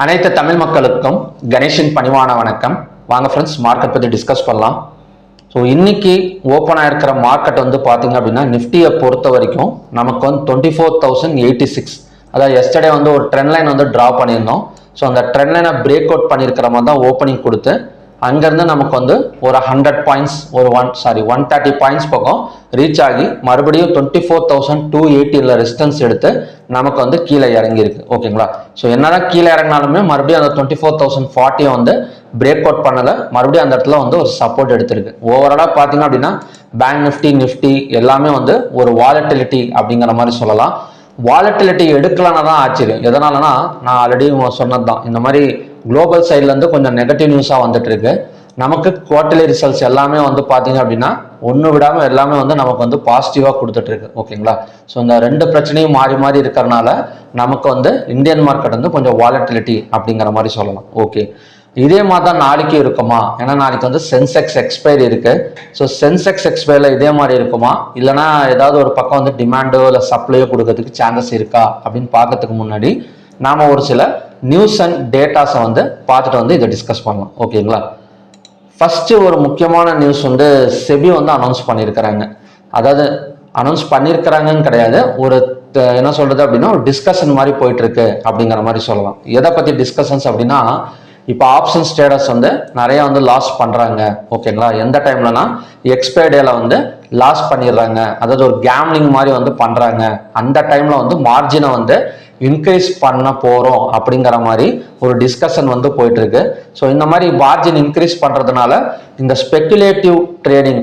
அனைத்து தமிழ் மக்களுக்கும் கணேஷின் பணிவான வணக்கம். வாங்க ஃப்ரெண்ட்ஸ், மார்க்கெட் பற்றி டிஸ்கஸ் பண்ணலாம். ஸோ இன்னைக்கு ஓப்பன் ஆயிருக்கிற மார்க்கெட் வந்து பார்த்தீங்க அப்படின்னா நிஃப்டியை பொறுத்த வரைக்கும் நமக்கு வந்து 24,086, அதாவது எஸ்டர்டே வந்து ஒரு ட்ரெண்ட் லைன் வந்து ட்ரா பண்ணியிருந்தோம். ஸோ அந்த ட்ரெண்ட் லைனை பிரேக் அவுட் பண்ணியிருக்கிற மாதிரி தான் ஓப்பனிங் கொடுத்து அங்கேருந்து நமக்கு வந்து ஒரு 100 பாயிண்ட்ஸ் ஒரு 130 பாயிண்ட்ஸ் பக்கம் ரீச் ஆகி மறுபடியும் 24,280 ரெசிஸ்டன்ஸ் எடுத்து நமக்கு வந்து கீழே இறங்கியிருக்கு. ஓகேங்களா? ஸோ என்னதான் கீழே இறங்கினாலுமே மறுபடியும் அந்த 24,040 வந்து பிரேக் அவுட் பண்ணலை, மறுபடியும் அந்த இடத்துல வந்து ஒரு சப்போர்ட் எடுத்திருக்கு. ஓவராலாக பார்த்தீங்க அப்படின்னா பேங்க் நிஃப்டி எல்லாமே வந்து ஒரு வாலட்டிலிட்டி அப்படிங்கிற மாதிரி சொல்லலாம். வாலட்டிலிட்டி எடுக்கலன்னா தான் ஆச்சரியம். எதனாலனா நான் ஆல்ரெடி சொன்னது தான், இந்த மாதிரி குளோபல் சைட்லேருந்து கொஞ்சம் நெகட்டிவ் நியூஸாக வந்துட்டு இருக்கு. நமக்கு குவார்டர்லி ரிசல்ட்ஸ் எல்லாமே வந்து பார்த்தீங்க அப்படின்னா ஒன்று விடாமல் எல்லாமே வந்து நமக்கு வந்து பாசிட்டிவாக கொடுத்துட்டு இருக்கு. ஓகேங்களா? ஸோ இந்த ரெண்டு பிரச்சனையும் மாறி மாறி இருக்கிறனால நமக்கு வந்து இந்தியன் மார்க்கெட் வந்து கொஞ்சம் வாலட்டிலிட்டி அப்படிங்கிற மாதிரி சொல்லலாம். ஓகே, இதே மாதிரி தான் நாளைக்கு இருக்குமா? ஏன்னா நாளைக்கு வந்து சென்செக்ஸ் எக்ஸ்பைரி இருக்கு. ஸோ சென்செக்ஸ் எக்ஸ்பைரியில் இதே மாதிரி இருக்குமா, இல்லைனா ஏதாவது ஒரு பக்கம் வந்து டிமாண்டோ இல்லை சப்ளையோ கொடுக்கறதுக்கு சான்சஸ் இருக்கா அப்படின்னு பார்க்கறதுக்கு முன்னாடி நாம ஒரு சில நியூஸ் அண்ட் டேட்டாஸை வந்து பார்த்துட்டு வந்து இதை டிஸ்கஸ் பண்ணலாம். ஓகேங்களா? ஃபர்ஸ்ட் ஒரு முக்கியமான நியூஸ் வந்து செபி வந்து அனௌன்ஸ் பண்ணியிருக்கிறாங்க. அதாவது அனௌன்ஸ் பண்ணியிருக்கிறாங்கன்னு கிடையாது, ஒரு என்ன சொல்றது அப்படின்னா ஒரு டிஸ்கஷன் மாதிரி போயிட்டு இருக்கு அப்படிங்கிற மாதிரி சொல்லலாம். எதை பத்தி டிஸ்கஷன்ஸ் அப்படின்னா, இப்போ ஆப்ஷன்ஸ் ட்ரேடர்ஸ் வந்து நிறைய வந்து லாஸ் பண்றாங்க. ஓகேங்களா? எந்த டைம்லனா எக்ஸ்பைரி டேல வந்து லாஸ் பண்ணிடுறாங்க, அதாவது ஒரு கேம்லிங் மாதிரி வந்து பண்றாங்க. அந்த டைம்ல வந்து மார்ஜினை வந்து இன்க்ரீஸ் பண்ண போறோம் அப்படிங்கிற மாதிரி ஒரு டிஸ்கஷன் வந்து போயிட்டு இருக்கு. ஸோ இந்த மாதிரி மார்ஜின் இன்க்ரீஸ் பண்றதுனால இந்த ஸ்பெகுலேட்டிவ் ட்ரேடிங்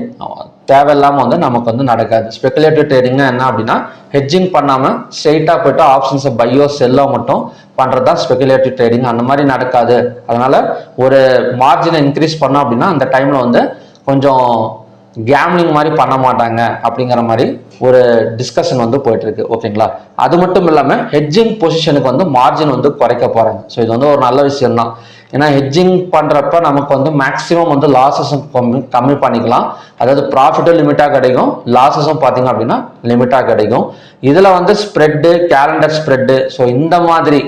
தேவையில்லாம வந்து நமக்கு வந்து நடக்காது. ஸ்பெகுலேட்டிவ் ட்ரேடிங்னா என்ன அப்படின்னா, ஹெட்ஜிங் பண்ணாம ஸ்ட்ரெயிட்டா போயிட்டு ஆப்ஷன்ஸை பையோ செல்லோ மட்டும் பண்றது தான் ஸ்பெகுலேட்டிவ் ட்ரேடிங். அந்த மாதிரி நடக்காது. அதனால ஒரு மார்ஜினை இன்க்ரீஸ் பண்ணோம் அப்படின்னா அந்த டைம்ல வந்து கொஞ்சம் கேம்லிங் மாதிரி பண்ண மாட்டாங்க அப்படிங்கிற மாதிரி ஒரு டிஸ்கஷன் வந்து போயிட்டு இருக்கு. ஓகேங்களா? அது மட்டும் இல்லாம ஹெட்ஜிங் பொசிஷனுக்கு வந்து மார்ஜின் வந்து குறைக்க போறாங்க. ஸோ இது வந்து ஒரு நல்ல விஷயம் தான். ஏன்னா ஹெட்ஜிங் பண்றப்ப நமக்கு வந்து மேக்சிமம் வந்து லாசஸும் கம்மி பண்ணிக்கலாம். அதாவது ப்ராஃபிட்டும் லிமிட்டா கிடைக்கும், லாசஸும் பார்த்தீங்க அப்படின்னா லிமிட்டா கிடைக்கும். இதுல வந்து ஸ்ப்ரெட்டு, கேலண்டர் ஸ்ப்ரெட்டு, ஸோ இந்த மாதிரி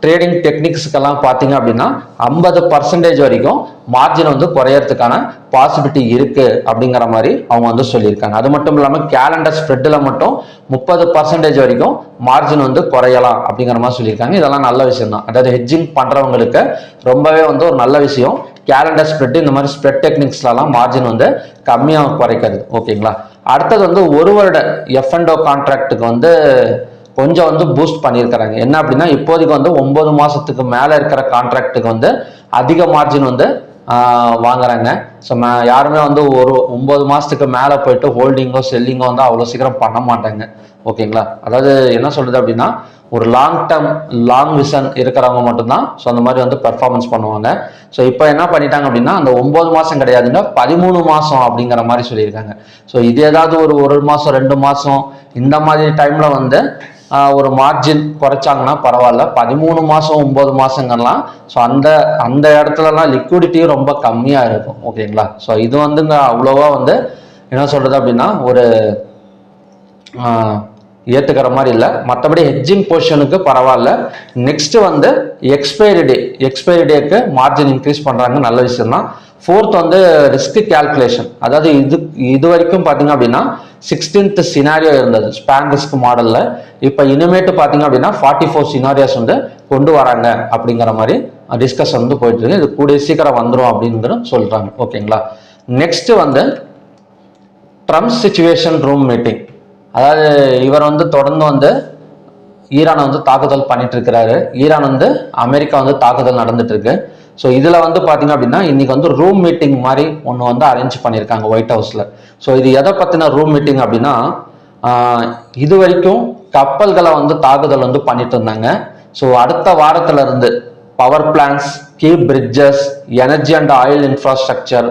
ட்ரேடிங் டெக்னிக்ஸ்க்கெல்லாம் பார்த்தீங்க அப்படின்னா 50% வரைக்கும் மார்ஜின் வந்து குறையறதுக்கான பாசிபிலிட்டி இருக்கு அப்படிங்கிற மாதிரி அவங்க வந்து சொல்லியிருக்காங்க. அது மட்டும் இல்லாமல் கேலண்டர் ஸ்ப்ரெட்டில் மட்டும் 30% வரைக்கும் மார்ஜின் வந்து குறையலாம் அப்படிங்கிற மாதிரி சொல்லியிருக்காங்க. இதெல்லாம் நல்ல விஷயம் தான். அதாவது ஹெட்ஜிங் பண்றவங்களுக்கு ரொம்பவே வந்து ஒரு நல்ல விஷயம். கேலண்டர் ஸ்ப்ரெட், இந்த மாதிரி ஸ்ப்ரெட் டெக்னிக்ஸ்லாம் மார்ஜின் வந்து கம்மியாக குறைக்கிறது. ஓகேங்களா? அடுத்தது வந்து ஒரு வருட F&O கான்ட்ராக்டுக்கு வந்து கொஞ்சம் வந்து பூஸ்ட் பண்ணியிருக்கிறாங்க. என்ன அப்படின்னா, இப்போதைக்கு வந்து 9 மாசத்துக்கு மேல இருக்கிற கான்ட்ராக்டுக்கு வந்து அதிக மார்ஜின் வந்து வாங்குறாங்க. ஸோ யாருமே வந்து ஒரு 9 மாசத்துக்கு மேல போயிட்டு ஹோல்டிங்கோ செல்லிங்கோ வந்து அவ்வளோ சீக்கிரம் பண்ண மாட்டாங்க. ஓகேங்களா? அதாவது என்ன சொல்றது அப்படின்னா, ஒரு லாங் டேர்ம் லாங் விஷன் இருக்கிறவங்க மட்டும்தான் ஸோ அந்த மாதிரி வந்து பெர்ஃபார்மன்ஸ் பண்ணுவாங்க. ஸோ இப்போ என்ன பண்ணிட்டாங்க அப்படின்னா, அந்த 9 மாசம் கிடையாதுங்க, 13 மாசம் அப்படிங்கிற மாதிரி சொல்லியிருக்காங்க. ஸோ இது ஏதாவது ஒரு மாசம் 2 மாசம் இந்த மாதிரி டைம்ல வந்து ஒரு மார்ஜின் குறைச்சாங்கன்னா பரவாயில்ல. 13 மாசம் 9 மாசங்கள்லாம் ஸோ அந்த இடத்துலலாம் லிக்விடிட்டியும் ரொம்ப கம்மியாக இருக்கும். ஓகேங்களா? ஸோ இது வந்துங்க அவ்வளோவா வந்து என்ன சொல்றது அப்படின்னா ஒரு ஏற்றுக்கிற மாதிரி இல்லை. மற்றபடி ஹெட்ஜிங் பொசிஷனுக்கு பரவாயில்ல. நெக்ஸ்ட் வந்து எக்ஸ்பைரி டேக்கு மார்ஜின் இன்க்ரீஸ் பண்றாங்க, நல்ல விஷயம் தான். ஃபோர்த் வந்து ரிஸ்க் கால்குலேஷன். அதாவது இது வரைக்கும் பார்த்தீங்க அப்படின்னா 16th சினாரியோ இருந்தது ஸ்பேன் ரிஸ்க் மாடல்ல. இப்போ இனிமேட்டு பார்த்தீங்க அப்படின்னா 44 சினாரியோஸ் வந்து கொண்டு வராங்க அப்படிங்கிற மாதிரி டிஸ்கஷன் வந்து போயிட்டு இருக்கு. இது கூடிய சீக்கிரம் வந்துடும் அப்படிங்கிற சொல்றாங்க. ஓகேங்களா? நெக்ஸ்ட் வந்து ட்ரம்ப் சிச்சுவேஷன் ரூம் மீட்டிங். அதாவது இவர் வந்து தொடர்ந்து வந்து ஈரானை வந்து தாக்குதல் பண்ணிட்டு இருக்கிறாரு. ஈரான் வந்து அமெரிக்கா வந்து தாக்குதல் நடந்துட்டு இருக்கு. ஸோ இதுல வந்து பாத்தீங்க அப்படின்னா இன்னைக்கு வந்து ரூம் மீட்டிங் மாதிரி ஒன்று வந்து அரேஞ்ச் பண்ணியிருக்காங்க ஒயிட் ஹவுஸ்ல. ஸோ இது எதை பத்தின ரூம் மீட்டிங் அப்படின்னா, இது வரைக்கும் கப்பல்களை வந்து தாக்குதல் வந்து பண்ணிட்டு இருந்தாங்க. ஸோ அடுத்த வாரத்துல இருந்து power plans, key bridges, energy and oil infrastructure,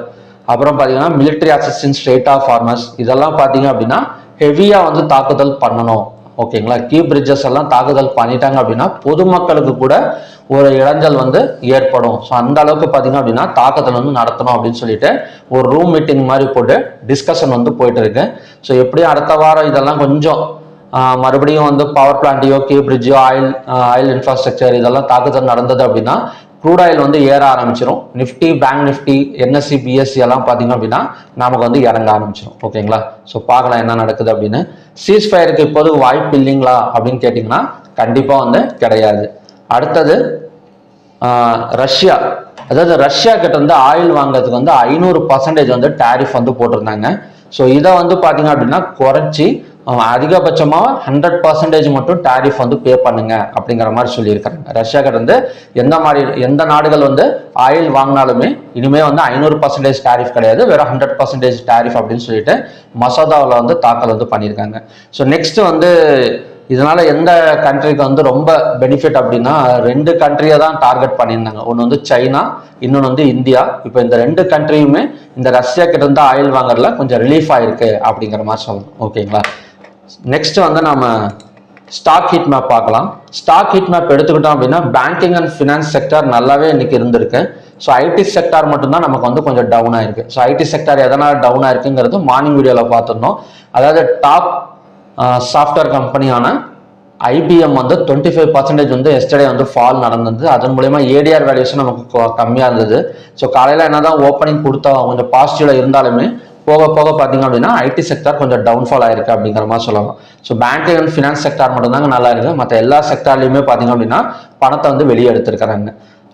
அப்புறம் பாத்தீங்கன்னா military assistance, state of farmers, இதெல்லாம் பாத்தீங்க அப்படின்னா ஹெவியா வந்து தாக்குதல் பண்ணணும். ஓகேங்களா? கீ பிரிட்ஜஸ் எல்லாம் தாக்குதல் பண்ணிட்டாங்க அப்படின்னா பொதுமக்களுக்கு கூட ஒரு இடைஞ்சல் வந்து ஏற்படும். ஸோ அந்த அளவுக்கு பார்த்தீங்க அப்படின்னா தாக்குதல் வந்து நடத்தணும் அப்படின்னு சொல்லிட்டு ஒரு ரூம் மீட்டிங் மாதிரி போட்டு டிஸ்கஷன் வந்து போயிட்டு இருக்கு. ஸோ எப்படியும் அடுத்த வாரம் இதெல்லாம் கொஞ்சம் மறுபடியும் வந்து பவர் பிளான்ட்டையோ கேபிரிட்ஜோ ஆயில் இன்ஃப்ராஸ்ட்ரக்சர் இதெல்லாம் தாக்குதல் நடந்தது அப்படின்னா க்ரூட் ஆயில் வந்து ஏற ஆரம்பிச்சிடும். Nifty, bank Nifty, NSC, BSc எல்லாம் பார்த்தீங்க அப்படின்னா நமக்கு வந்து இறங்க ஆரம்பிச்சிடும். ஓகேங்களா? ஸோ பார்க்கலாம் என்ன நடக்குது அப்படின்னு. சீஸ்ஃபயருக்கு இப்போது வாய்ப்பு இல்லைங்களா அப்படின்னு கேட்டிங்கன்னா கண்டிப்பாக வந்து கிடையாது. அடுத்தது ரஷ்யா, அதாவது ரஷ்யா கிட்ட வந்து ஆயில் வாங்குறதுக்கு வந்து 500% வந்து டேரிஃப் வந்து போட்டிருந்தாங்க. ஸோ இதை வந்து பார்த்தீங்க அப்படின்னா குறைச்சி அதிகபட்சமாக 100% மட்டும் டேரிஃப் வந்து பே பண்ணுங்க அப்படிங்கிற மாதிரி சொல்லியிருக்காங்க. ரஷ்யா கிட்ட வந்து எந்த நாடுகள் வந்து ஆயில் வாங்கினாலுமே இனிமே வந்து 500% டேரிஃப் கிடையாது, வெறும் 100% டேரிஃப் அப்படின்னு சொல்லிட்டு மசோதாவில் வந்து தாக்கல் வந்து பண்ணியிருக்காங்க. ஸோ நெக்ஸ்ட் வந்து இதனால எந்த கண்ட்ரிக்கு வந்து ரொம்ப பெனிஃபிட் அப்படின்னா 2 கண்ட்ரியை தான் டார்கெட் பண்ணியிருந்தாங்க. ஒன்று வந்து சைனா, இன்னொன்று வந்து இந்தியா. இப்போ இந்த 2 கண்ட்ரியுமே இந்த ரஷ்யா கிட்ட இருந்து ஆயில் வாங்குறதுல கொஞ்சம் ரிலீஃப் ஆயிருக்கு அப்படிங்கிற மாதிரி சொல்லணும். ஓகேங்களா? நெக்ஸ்ட் வந்து நம்ம ஸ்டாக் ஹீட் மேப் பார்க்கலாம். ஸ்டாக் ஹீட் மேப் எடுத்துக்கிட்டோம் அப்படின்னா பேங்கிங் அண்ட் ஃபினான்ஸ் செக்டார் நல்லாவே இன்னைக்கு இருந்திருக்கு. ஸோ ஐடி செக்டார் மட்டும்தான் நமக்கு வந்து கொஞ்சம் டவுன் ஆயிருக்கு. ஸோ ஐடி செக்டார் எதனால் டவுன் ஆயிருக்குங்கிறது மார்னிங் வீடியோவில் பார்த்துருந்தோம். அதாவது டாப் சாஃப்ட்வேர் கம்பெனியான ஐபிஎம் வந்து 25% வந்து எஸ்டர்டே வந்து ஃபால் நடந்தது. அதன் மூலயமா ஏடிஆர் வேல்யூஷன் நமக்கு கம்மியாக இருந்தது. ஸோ காலையில் என்னதான் ஓப்பனிங் கொடுத்தா கொஞ்சம் பாசிட்டிவ்ல இருந்தாலுமே போக போக பார்த்தீங்க அப்படின்னா ஐடி செக்டார் கொஞ்சம் டவுன்ஃபால் ஆயிருக்கு அப்படிங்கிற மாதிரி சொல்லலாம். So banking and finance sector மட்டும்தாங்க நல்லா இருக்கு. மற்ற எல்லா செக்டார்லையுமே பார்த்தீங்க அப்படின்னா பணத்தை வந்து வெளியே எடுத்திருக்கிறாங்க.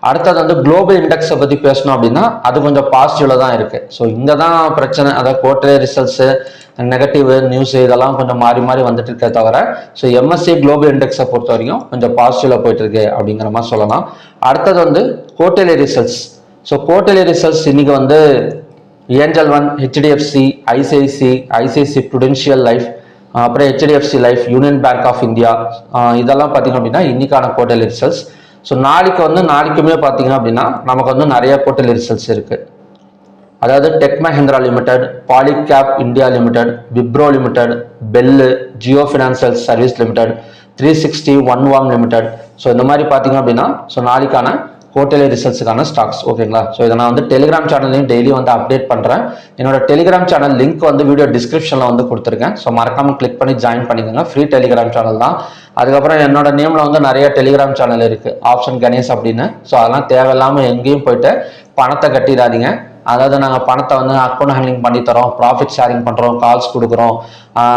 அடுத்தது வந்து குளோபல் இண்டெக்ஸை பற்றி பேசணும் அப்படின்னா அது கொஞ்சம் பாசிட்டிவ்ல தான் இருக்கு. ஸோ இங்கே தான் பிரச்சனை, அதாவது குவார்டர்லி ரிசல்ட்ஸு, நெகட்டிவ் நியூஸ் இதெல்லாம் கொஞ்சம் மாறி மாறி வந்துட்டு இருக்கே தவிர ஸோ எம்எஸ்சி குளோபல் இண்டெக்ஸை பொறுத்த வரைக்கும் கொஞ்சம் பாசிட்டிவ்ல போயிட்டு இருக்கு அப்படிங்கிற மாதிரி சொல்லலாம். அடுத்தது வந்து quarterly results. So quarterly results இன்னைக்கு வந்து Angel One, HDFC, ICICI Prudential Life, அப்புறம் HDFC Life, Union Bank of India, இதெல்லாம் பார்த்தீங்க அப்படின்னா இன்னைக்கான குவார்டர்லி ரிசல்ட்ஸ். ஸோ நாளைக்குமே பார்த்தீங்க அப்படின்னா நமக்கு வந்து நிறைய குவார்டர்லி ரிசல்ட்ஸ் இருக்கு. அதாவது Tech Mahindra limited, Polycab India limited, Wipro limited, BEL, Jio financial service limited, 360, ஒன்வாம் லிமிடெட். ஸோ இந்த மாதிரி பார்த்தீங்க அப்படின்னா ஸோ நாளைக்கான குவார்டர்லி ரிசல்ட்ஸுக்கான ஸ்டாக்ஸ். ஓகேங்களா? ஸோ இதை நான் வந்து டெலிகிராம் சேனல்லையும் டெய்லி வந்து அப்டேட் பண்ணுறேன். என்னோட டெலிகிராம் சேனல் லிங்க் வந்து வீடியோ டிஸ்கிரிப்ஷனில் வந்து கொடுத்துருக்கேன். ஸோ மறக்காமல் கிளிக் பண்ணி ஜாயின் பண்ணிக்கோங்க. ஃப்ரீ டெலிகிராம் சேனல் தான். அதுக்கப்புறம் என்னோட நேமில் வந்து நிறைய டெலிகிராம் சேனல் இருக்குது, ஆப்ஷன் கணேஷ் அப்படின்னு. ஸோ அதெல்லாம் தேவையில்லாமல் எங்கேயும் போயிட்டு பணத்தை கட்டிடாதீங்க. அதாவது நாங்கள் பணத்தை வந்து அக்கௌண்ட் ஹேண்ட்லிங் பண்ணி தரோம், ப்ராஃபிட் ஷேரிங் பண்ணுறோம், கால்ஸ் கொடுக்குறோம்.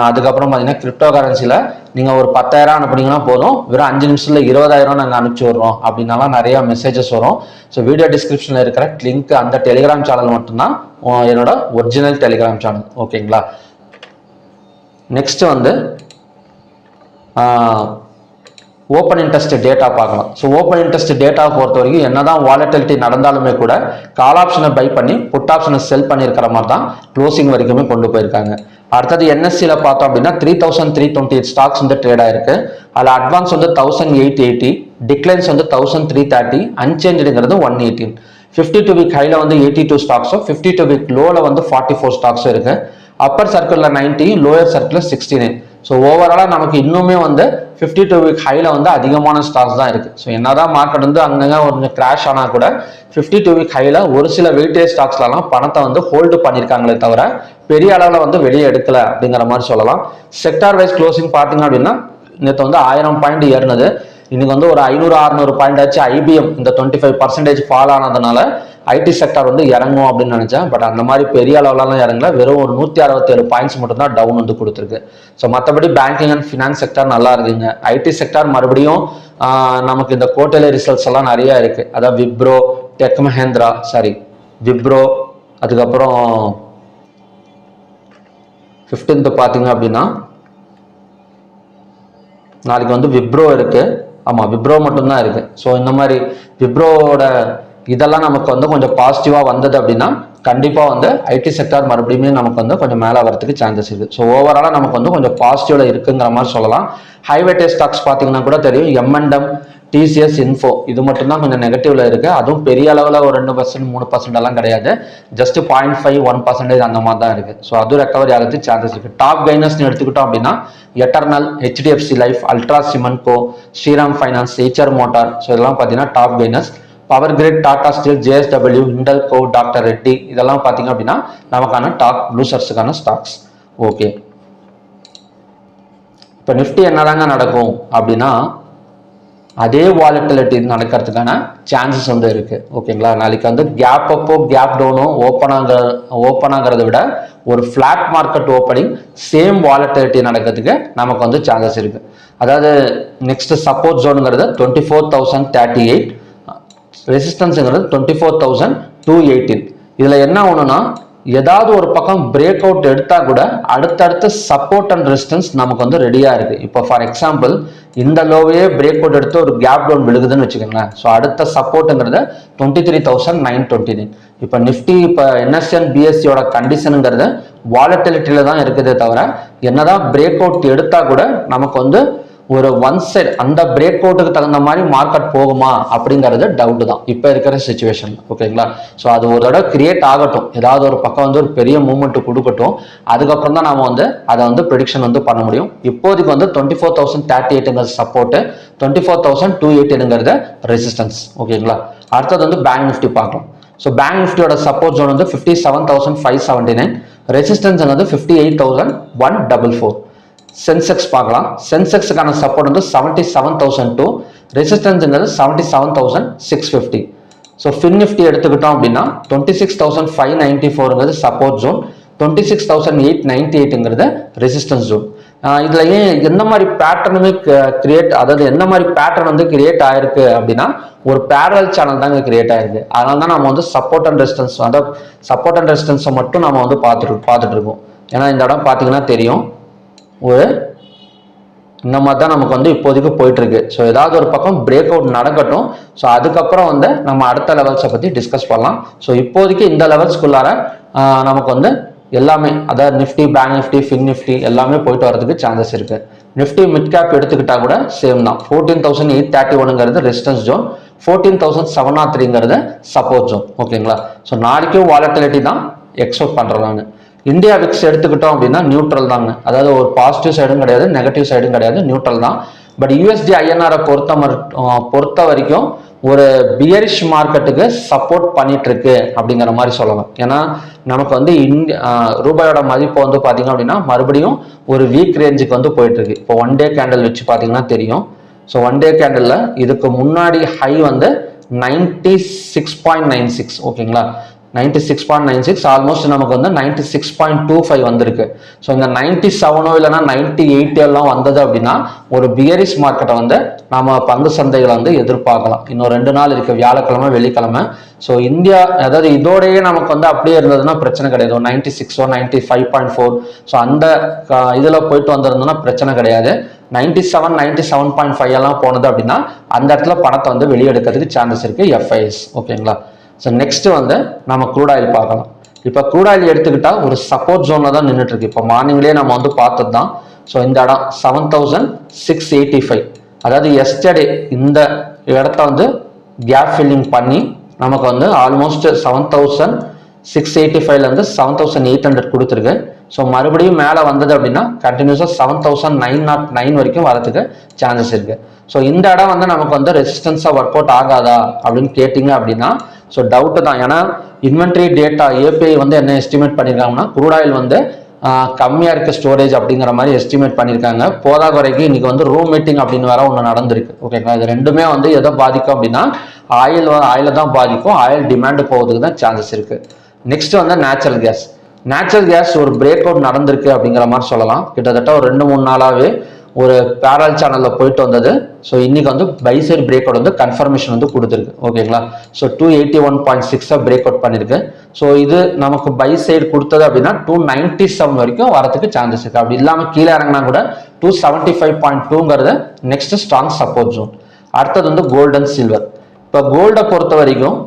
அதுக்கப்புறம் பார்த்தீங்கன்னா கிரிப்டோ கரன்சியில் நீங்கள் ஒரு 10,000 அனுப்புனீங்கன்னா போதும், வெறும் 5 நிமிஷத்தில் 20,000 நாங்கள் அனுப்பிச்சி விட்றோம் அப்படின்னாலாம் நிறைய மெசேஜஸ் வரும். ஸோ வீடியோ டிஸ்கிரிப்ஷனில் இருக்கிற லிங்க் அந்த டெலிகிராம் சேனல் மட்டும்தான் என்னோட ஒரிஜினல் டெலிகிராம் சேனல். ஓகேங்களா? நெக்ஸ்ட் வந்து ஓப்பன் இன்ட்ரெஸ்ட் டேட்டா பார்க்கலாம். ஸோ ஓப்பன் இன்ட்ரெஸ்ட் டேட்டா பொறுத்த வரைக்கும் என்னதான் வாலட்டிலிட்டி நடந்தாலுமே கூட கால் ஆப்ஷனை பை பண்ணி புட் ஆப்ஷனை செல் பண்ணியிருக்கிற மாதிரி தான் க்ளோசிங் வரைக்குமே கொண்டு போயிருக்காங்க. அடுத்தது என்எஸ்சியில் பார்த்தோம் அப்படின்னா 3,328 ஸ்டாக்ஸ் வந்து ட்ரேட் ஆயிருக்கு. அதில் அட்வான்ஸ் வந்து 1,880, டிக்ளைன்ஸ் வந்து 1,330, அன்சேஞ்சுங்கிறது 118. 52 வீக் ஹைல வந்து 82 ஸ்டாக்ஸும் 52 வீக் லோவில் வந்து 44 ஸ்டாக்ஸும் இருக்கு. அப்பர் சர்க்கிளில் 90, லோயர் சர்க்கிளில் 69. ஸோ ஓவராலாக நமக்கு இன்னுமே வந்து 52 வீக் ஹைல வந்து அதிகமான ஸ்டாக்ஸ் தான் இருக்கு. ஸோ என்னதான் மார்க்கெட் வந்து அங்கங்க ஒரு கிராஷ் ஆனால் கூட 52 வீக் ஹைல ஒரு சில வெயிட்டேஜ் ஸ்டாக்ஸ்லாம் பணத்தை வந்து ஹோல்டு பண்ணியிருக்காங்களே தவிர பெரிய அளவில் வந்து வெளியே எடுக்கல அப்படிங்கிற மாதிரி சொல்லலாம். செக்டார் வைஸ் க்ளோசிங் பார்த்தீங்க அப்படின்னா நேற்று வந்து 1000 பாயிண்ட் ஏறினது. இன்னைக்கு வந்து ஒரு 500-600 பாயிண்ட் ஆச்சு. ஐபிஎம் இந்த 25% ஃபால் ஆனதுனால ஐடி செக்டார் வந்து இறங்கும் அப்படின்னு நினைச்சேன். பட் அந்த மாதிரி பெரிய அளவுலாம் இறங்கல. வெறும் ஒரு 167 பாயிண்ட்ஸ் மட்டும் தான் டவுன் வந்து கொடுத்துருக்கு. ஸோ மற்றபடி பேங்கிங் அண்ட் ஃபினான்ஸ் செக்டார் நல்லா இருக்குங்க. ஐடி செக்டார் மறுபடியும் நமக்கு இந்த குவார்டர்லி ரிசல்ட்ஸ் எல்லாம் நிறைய இருக்கு. அதாவது விப்ரோ, அதுக்கப்புறம் 15th பார்த்தீங்க அப்படின்னா நாளைக்கு வந்து விப்ரோ இருக்கு. ஆமாம், விப்ரோ மட்டும்தான் இருக்கு. ஸோ இந்த மாதிரி விப்ரோவோட இதெல்லாம் நமக்கு வந்து கொஞ்சம் பாசிட்டிவாக வந்தது அப்படின்னா கண்டிப்பாக வந்து ஐடி செக்டார் மறுபடியும் நமக்கு வந்து கொஞ்சம் மேலே வரதுக்கு சான்சஸ் இருக்குது. ஸோ ஓவராலாக நமக்கு வந்து கொஞ்சம் பாசிட்டிவ்ல இருக்குங்கிற மாதிரி சொல்லலாம். ஹைவேட்டேஜ் ஸ்டாக்ஸ் பார்த்தீங்கன்னா கூட தெரியும், எம்என்டம், டிசிஎஸ், இன்ஃபோ இது மட்டும்தான் கொஞ்சம் நெகட்டிவ்ல இருக்கு. அதுவும் பெரிய அளவில் ஒரு 2%, 3% எல்லாம் கிடையாது. ஜஸ்ட் 0.5, 1% அந்த மாதிரி தான் இருக்கு. ஸோ அது ரெக்கவரி ஆகிறதுக்கு சான்சஸ் இருக்கு. டாப் கைனர்ஸ்னு எடுத்துக்கிட்டோம் அப்படின்னா Eternal, HDFC Life, Ultra cement co, Shriram finance, Eicher motor. So இதெல்லாம் பார்த்தீங்கன்னா top gainers. Power Grid, Tata Steel, JSW, Hindalco, doctor Reddy இதெல்லாம் பார்த்தீங்க அப்படின்னா நமக்கான டாப் லூசர்ஸுக்கான ஸ்டாக்ஸ். ஓகே, இப்போ நிஃப்டி என்னதாங்க நடக்கும் அப்படின்னா அதே வாலட்டிலிட்டி நடக்கிறதுக்கான சான்சஸ் வந்து இருக்கு. ஓகேங்களா, நாளைக்கு வந்து கேப் அப்போ கேப் டவுனும் ஓப்பன் ஆகிறத விட ஒரு flat market opening same volatility நடக்கிறதுக்கு நமக்கு வந்து சான்சஸ் இருக்கு. அதாவது நெக்ஸ்ட் சப்போர்ட் ஜோனுங்கிறது 24,038, ரெசிஸ்டன்ஸுங்கிறது 24,218. இதுல என்ன ஒண்ணுன்னா ஏதாவது ஒரு பக்கம் பிரேக் அவுட் எடுத்தா கூட அடுத்தடுத்து சப்போர்ட் அண்ட் ரெசிஸ்டன்ஸ் நமக்கு வந்து ரெடியா இருக்கு. இப்போ ஃபார் எக்ஸாம்பிள் இந்த லோவையே பிரேக் அவுட் எடுத்து ஒரு கேப் டவுன் விழுகுதுன்னு வச்சுக்கோங்களேன். ஸோ அடுத்த சப்போர்ட்டுங்கிறது 23,929. இப்போ நிஃப்டி இப்போ என்எஸ்என் பிஎஸ்சியோட கண்டிஷனுங்கிறது வாலட்டிலிட்டியில தான் இருக்குதே தவிர என்னதான் பிரேக் அவுட் எடுத்தா கூட நமக்கு வந்து ஒரு ஒன் சைட் அந்த பிரேக் அவுட்டுக்கு தகுந்த மாதிரி மார்க்கெட் போகுமா அப்படிங்கிறது டவுட் தான் இப்போ இருக்கிற சுச்சுவேஷன். ஓகேங்களா, ஸோ அது ஒரு தடவை கிரியேட் ஆகட்டும், ஏதாவது ஒரு பக்கம் வந்து ஒரு பெரிய மூவ்மெண்ட் கொடுக்கட்டும், அதுக்கப்புறம் தான் நாம வந்து அதை வந்து ப்ரெடிக்ஷன் வந்து பண்ண முடியும். இப்போதைக்கு வந்து 24,038 சப்போர்ட், 24,218 ரெசிஸ்டன்ஸ். ஓகேங்களா, அடுத்தது வந்து பேங்க் நிஃப்டி பார்க்கலாம். ஸோ பேங்க் நிஃப்டியோட சப்போர்ட் ஜோன் வந்து 57,579, ரெசிஸ்டன்ஸ் வந்து 58,144. சென்செக்ஸ் பார்க்கலாம். சென்செக்ஸுக்கான சப்போர்ட் வந்து 77,002, ரெசிஸ்டன்ஸ்ங்கிறது 77,650. ஸோ ஃபின் நிஃப்டி எடுத்துக்கிட்டோம் அப்படின்னா 26,594 சப்போர்ட் ஜோன், 26,898 ரெசிஸ்டன்ஸ் ஜோன். இதுல ஏன் எந்த மாதிரி பேட்டர்னுமே கிரியேட், அதாவது எந்த மாதிரி பேட்டர்ன் வந்து கிரியேட் ஆயிருக்கு அப்படின்னா ஒரு பேரல் சேனல் தாங்க கிரியேட் ஆயிருக்கு. அதனால தான் நம்ம வந்து சப்போர்ட் அண்ட் ரெசிஸ்டன்ஸ், அதாவது சப்போர்ட் அண்ட் ரெசிஸ்டன்ஸை மட்டும் நம்ம வந்து பார்த்துட்டு இருக்கோம். ஏன்னா இந்த இடம் பார்த்தீங்கன்னா தெரியும் ஒரு இந்த மாதிரி தான் நமக்கு வந்து இப்போதைக்கு போயிட்டு இருக்கு. ஸோ ஏதாவது ஒரு பக்கம் பிரேக் அவுட் நடக்கட்டும், ஸோ அதுக்கப்புறம் வந்து நம்ம அடுத்த லெவல்ஸை பற்றி டிஸ்கஸ் பண்ணலாம். ஸோ இப்போதைக்கு இந்த லெவல்ஸ்குள்ளார நமக்கு வந்து எல்லாமே, அதாவது Nifty, bank Nifty, fin Nifty எல்லாமே போயிட்டு வரதுக்கு சான்சஸ் இருக்கு. நிஃப்டி மிட் கேப் எடுத்துக்கிட்டா கூட சேம் தான். 14,831 ரெசிஸ்டன்ஸ் ஜோன், 14,703 சப்போர்ட் ஜோன். ஓகேங்களா, ஸோ நாளைக்கும் வாலட்டிலிட்டி தான் எக்ஸ்பெக்ட் பண்றேன் நான். இந்தியா விக்ஸ் எடுத்துக்கிட்டோம் அப்படின்னா நியூட்ரல் தாங்க, அதாவது ஒரு பாசிட்டிவ் சைடும் கிடையாது, நெகட்டிவ் சைடும் கிடையாது, நியூட்ரல் தான். பட் யூஎஸ்டி ஐஎன்ஆரை பொறுத்த வரைக்கும் ஒரு பியரிஷ் மார்க்கெட்டுக்கு சப்போர்ட் பண்ணிட்டு இருக்கு அப்படிங்கிற மாதிரி சொல்லலாம். ஏன்னா நமக்கு வந்து ரூபாயோட மதிப்பு வந்து பாத்தீங்க அப்படின்னா மறுபடியும் ஒரு வீக் ரேஞ்சுக்கு வந்து போயிட்டு இருக்கு. இப்போ ஒன் டே கேண்டில் வச்சு பாத்தீங்கன்னா தெரியும். ஸோ ஒன் டே கேண்டில் இதுக்கு முன்னாடி ஹை வந்து 96.96. ஓகேங்களா, 96.96 ஆல்மோஸ்ட் நமக்கு வந்து 96.25 வந்திருக்கு. ஸோ இந்த 97 இல்லைன்னா 98 எல்லாம் வந்தது அப்படின்னா ஒரு பியரிஷ் மார்க்கெட்டை வந்து நாம பங்கு சந்தைகளை வந்து எதிர்பார்க்கலாம். இன்னும் 2 நாள் இருக்கு, வியாழக்கிழமை வெள்ளிக்கிழமை. ஸோ இந்தியா, அதாவது இதோடயே நமக்கு வந்து அப்படியே இருந்ததுன்னா பிரச்சனை கிடையாது. 96 95.4 ஸோ அந்த இதுல போயிட்டு வந்திருந்தோம்னா பிரச்சனை கிடையாது. 97 97.5 எல்லாம் போனது அப்படின்னா அந்த இடத்துல பணத்தை வந்து வெளியெடுக்கிறதுக்கு சான்சஸ் இருக்கு எஃப்ஐஎஸ். ஓகேங்களா, ஸோ நெக்ஸ்ட் வந்து நம்ம க்ரூட் ஆயில் பார்க்கலாம். இப்போ க்ரூட் ஆயில் எடுத்துக்கிட்டா ஒரு சப்போர்ட் ஜோன்ல தான் நின்றுட்டு இருக்கு. இப்போ மார்னிங்லேயே நம்ம வந்து பார்த்தது தான். ஸோ இந்த இடம் 7,685, அதாவது எஸ்டர்டே இந்த இடத்த வந்து கேப் ஃபில்லிங் பண்ணி நமக்கு வந்து ஆல்மோஸ்ட் 7,685 7,800 கொடுத்துருக்கு. ஸோ மறுபடியும் மேலே வந்தது அப்படின்னா கண்டினியூஸாக 7,909 வரைக்கும் வரதுக்கு சான்சஸ் இருக்கு. ஸோ இந்த இடம் வந்து நமக்கு வந்து ரெசிஸ்டன்ஸாக ஒர்க் அவுட் ஆகாதா அப்படின்னு கேட்டிங்க அப்படின்னா ஸோ டவுட்டு தான். ஏன்னா இன்வென்ட்ரி டேட்டா ஏபிஐ வந்து என்ன எஸ்டிமேட் பண்ணியிருக்காங்கன்னா க்ரூட் ஆயில் வந்து கம்மியாக இருக்க ஸ்டோரேஜ் அப்படிங்கிற மாதிரி எஸ்டிமேட் பண்ணியிருக்காங்க. போதாக வரைக்கும் இன்னைக்கு வந்து ரூம் மீட்டிங் அப்படின்னு வேற ஒன்று நடந்திருக்கு. ஓகேங்களா, இது ரெண்டுமே வந்து எதை பாதிக்கும் அப்படின்னா ஆயில தான் பாதிக்கும், ஆயில் டிமாண்ட் போகிறதுக்கு தான் சான்சஸ் இருக்கு. நெக்ஸ்ட் வந்து நேச்சுரல் கேஸ் ஒரு பிரேக் அவுட் நடந்திருக்கு அப்படிங்கிற மாதிரி சொல்லலாம். கிட்டத்தட்ட ஒரு 2-3 நாளாவே ஒரு பேரல் சேனல்ல போயிட்டு வந்தது. ஸோ இன்னைக்கு வந்து பை சைடு பிரேக் அவுட் வந்து கன்ஃபர்மேஷன் வந்து கொடுத்துருக்கு. ஓகேங்களா, ஸோ 281.6 பிரேக் அவுட் பண்ணிருக்கு. ஸோ இது நமக்கு பை சைடு கொடுத்தது அப்படின்னா 297 வரைக்கும் வரதுக்கு சான்சஸ் இருக்கு. அப்படி இல்லாமல் கீழே இறங்கினா கூட 275.2 நெக்ஸ்ட் ஸ்ட்ராங் சப்போர்ட் ஜோன். அடுத்தது வந்து கோல்டு அண்ட் சில்வர். இப்போ கோல்டை பொறுத்த வரைக்கும்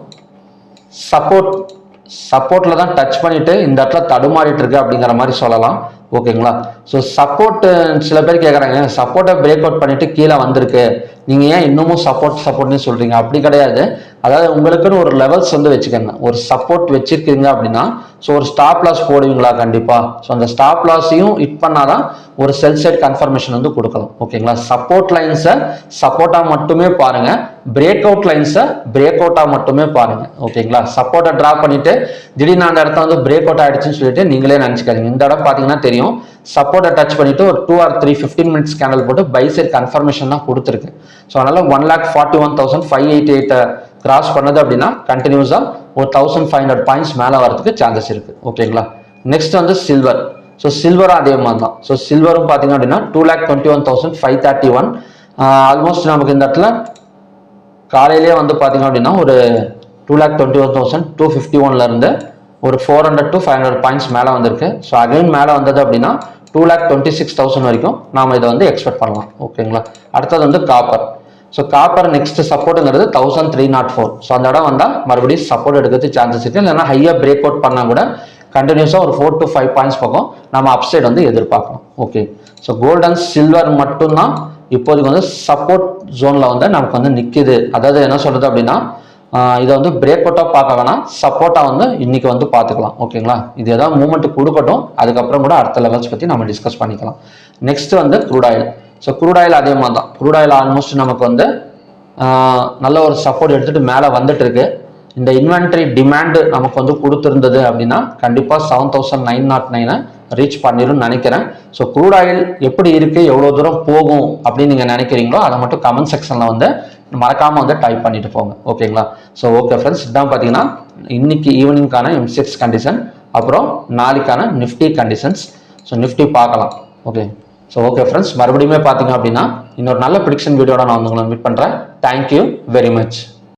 சப்போர்ட்ல தான் டச் பண்ணிட்டு இந்த இடத்துல தடுமாறிட்டு இருக்கு அப்படிங்கிற மாதிரி சொல்லலாம். ஓகேங்களா, ஸோ சப்போர்ட் சில பேர் கேட்குறாங்க, சப்போர்ட்டை பிரேக் அவுட் பண்ணிட்டு கீழே வந்திருக்கு, நீங்க ஏன் இன்னமும் சப்போர்ட்னு சொல்றீங்க? அப்படி கிடையாது. அதாவது உங்களுக்குன்னு ஒரு லெவல்ஸ் வந்து வச்சுக்கோங்க. ஒரு சப்போர்ட் வச்சிருக்கீங்க அப்படின்னா ஸோ ஒரு ஸ்டாப் லாஸ் போடுவீங்களா கண்டிப்பாக. ஸோ அந்த ஸ்டாப் லாஸையும் ஹிட் பண்ணாதான் ஒரு செல் சைட் கன்ஃபர்மேஷன் வந்து கொடுக்கலாம். ஓகேங்களா. சப்போர்ட் லைன்ஸை சப்போர்ட்டாக மட்டுமே பாருங்க, பிரேக் அவுட் லைன்ஸை பிரேக் அவுட்டாக மட்டுமே பாருங்க. ஓகேங்களா. சப்போர்ட்டை ட்ரா பண்ணிட்டு திடீர்னு அந்த இடத்த வந்து பிரேக் அவுட் ஆயிடுச்சுன்னு சொல்லிட்டு நீங்களே நினச்சிக்காதீங்க. இந்த இடம் பார்த்தீங்கன்னா தெரியும், சப்போர்ட்டை டச் பண்ணிட்டு ஒரு 2 or 3 15 மினிட்ஸ் கேண்டல் போட்டு பை சைட் கன்ஃபர்மேஷன் தான் கொடுத்துருக்கு. ஸோ அதனால 1,41,588 கிராஸ் பண்ணது அப்படின்னா கண்டினியூஸா ஒரு 1,500 பாயிண்ட்ஸ் மேலே வரதுக்கு சான்சஸ் இருக்கு. ஓகேங்களா. நெக்ஸ்ட் வந்து சில்வர். ஸோ சில்வரும் அதே மாதிரி தான். ஸோ சில்வரும் பார்த்தீங்க அப்படின்னா 2,21,531 ஆல்மோஸ்ட் நமக்கு இந்த இடத்துல காலையிலேயே வந்து பார்த்தீங்க அப்படின்னா ஒரு 2,21,251 இருந்து ஒரு 400 to 500 பாயிண்ட்ஸ் மேலே வந்திருக்கு. ஸோ அகைன் மேலே வந்தது அப்படின்னா 2,26,000 வரைக்கும் நாம இதை வந்து எக்ஸ்பெக்ட் பண்ணலாம். ஓகேங்களா. அடுத்தது வந்து காப்பர். ஸோ காப்பர் நெக்ஸ்ட் சப்போர்ட்டுங்கிறது 1,304. ஸோ அந்த இடம் வந்தால் மறுபடியும் சப்போர்ட் எடுக்கிறது சான்சஸ் இருக்கு. இல்லைன்னா ஹையாக பிரேக் அவுட் பண்ணால் கூட கண்டினியூஸாக ஒரு 4 to 5 பாயிண்ட்ஸ் பக்கம் நம்ம அப்சைட் வந்து எதிர்பார்க்கலாம். Okay. So gold and silver மட்டும்தான் இப்போதைக்கு வந்து சப்போர்ட் ஜோனில் வந்து நமக்கு வந்து நிற்கிது. அதாவது என்ன சொல்றது அப்படின்னா இதை வந்து பிரேக் அவுட்டாக பார்க்க வேணாம், சப்போர்ட்டாக வந்து இன்னைக்கு வந்து பார்த்துக்கலாம். ஓகேங்களா. இது ஏதாவது மூவ்மெண்ட் கொடுக்கட்டும், அதுக்கப்புறம் கூட அடுத்த லெவல்ஸ் பற்றி நம்ம டிஸ்கஸ் பண்ணிக்கலாம். நெக்ஸ்ட் வந்து crude oil. So crude oil அதே மாதிரி தான். க்ரூட் ஆயில் ஆல்மோஸ்ட் நமக்கு வந்து நல்ல ஒரு சப்போர்ட் எடுத்துகிட்டு மேலே வந்துட்டு இருக்கு. இந்த இன்வென்ட்ரி டிமாண்டு நமக்கு வந்து கொடுத்துருந்தது அப்படின்னா கண்டிப்பாக 7,909 ரீச் பண்ணிடும் நினைக்கிறேன். ஸோ க்ரூட் ஆயில் எப்படி இருக்கு, எவ்வளோ தூரம் போகும் அப்படின்னு நீங்கள் நினைக்கிறீங்களோ அதை மட்டும் கமெண்ட் செக்ஷனில் வந்து மறக்காமல் வந்து டைப் பண்ணிட்டு போங்க. ஓகேங்களா. ஸோ ஓகே ஃப்ரெண்ட்ஸ், இதான் பார்த்தீங்கன்னா இன்னைக்கு ஈவினிங்கான M6 கண்டிஷன், அப்புறம் நாளைக்கான நிஃப்டி கண்டிஷன்ஸ். ஸோ நிஃப்டி பார்க்கலாம். ஓகே. ஸோ ஓகே ஃப்ரெண்ட்ஸ், மறுபடியும் பார்த்தீங்க அப்படின்னா இன்னொரு நல்ல ப்ரிடிக்ஷன் வீடியோட நான் வந்து உங்களை மீட் பண்ணுறேன். Thank you very much.